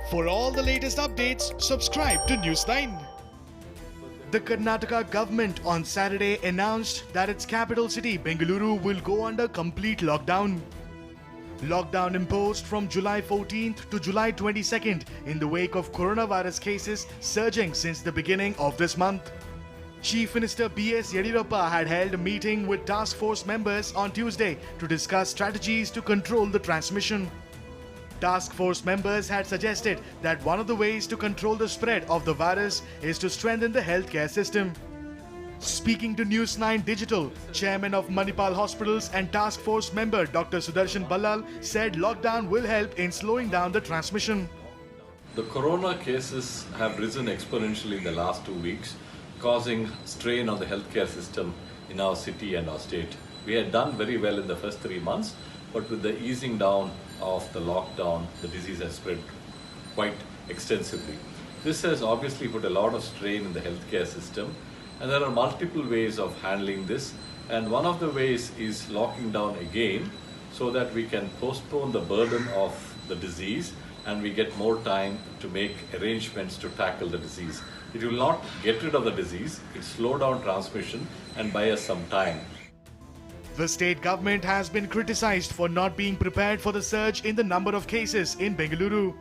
For all the latest updates, subscribe to News9. The Karnataka government on Saturday announced that its capital city Bengaluru will go under complete lockdown. Lockdown imposed from July 14th to July 22nd in the wake of coronavirus cases surging since the beginning of this month. Chief Minister B.S. Yediyurappa had held a meeting with task force members on Tuesday to discuss strategies to control the transmission. Task force members had suggested that one of the ways to control the spread of the virus is to strengthen the healthcare system. Speaking to News9 Digital, Chairman of Manipal Hospitals and Task Force member Dr. Sudarshan Ballal said lockdown will help in slowing down the transmission. The corona cases have risen exponentially in the last 2 weeks, causing strain on the healthcare system in our city and our state. We had done very well in the first 3 months, but with the easing down of the lockdown, the disease has spread quite extensively. This has obviously put a lot of strain in the healthcare system, and there are multiple ways of handling this, and one of the ways is locking down again so that we can postpone the burden of the disease and we get more time to make arrangements to tackle the disease. It will not get rid of the disease, it will slow down transmission and buy us some time. The state government has been criticized for not being prepared for the surge in the number of cases in Bengaluru.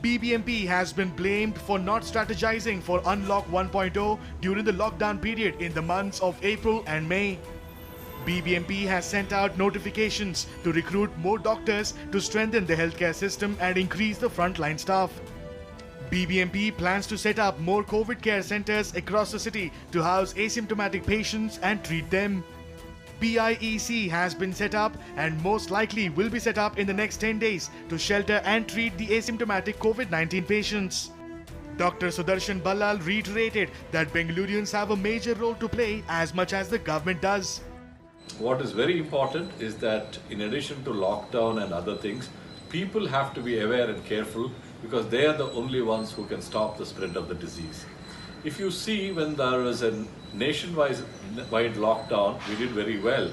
BBMP has been blamed for not strategizing for Unlock 1.0 during the lockdown period in the months of April and May. BBMP has sent out notifications to recruit more doctors to strengthen the healthcare system and increase the frontline staff. BBMP plans to set up more COVID care centers across the city to house asymptomatic patients and treat them. BIEC has been set up and most likely will be set up in the next 10 days to shelter and treat the asymptomatic COVID-19 patients. Dr. Sudarshan Ballal reiterated that Bengalurians have a major role to play as much as the government does. What is very important is that in addition to lockdown and other things, people have to be aware and careful because they are the only ones who can stop the spread of the disease. If you see, when there was a nationwide lockdown, we did very well.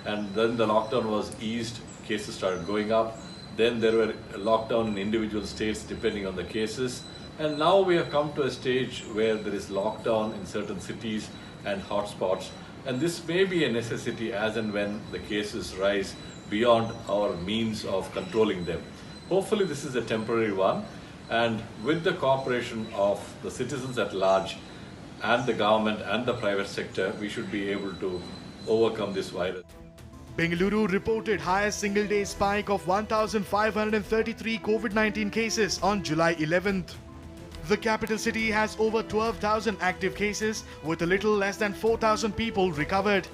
And then the lockdown was eased, cases started going up. Then there were a lockdown in individual states depending on the cases. And now we have come to a stage where there is lockdown in certain cities and hotspots. And this may be a necessity as and when the cases rise beyond our means of controlling them. Hopefully this is a temporary one. And with the cooperation of the citizens at large and the government and the private sector, we should be able to overcome this virus. Bengaluru reported highest single-day spike of 1,533 COVID-19 cases on July 11th. The capital city has over 12,000 active cases with a little less than 4,000 people recovered.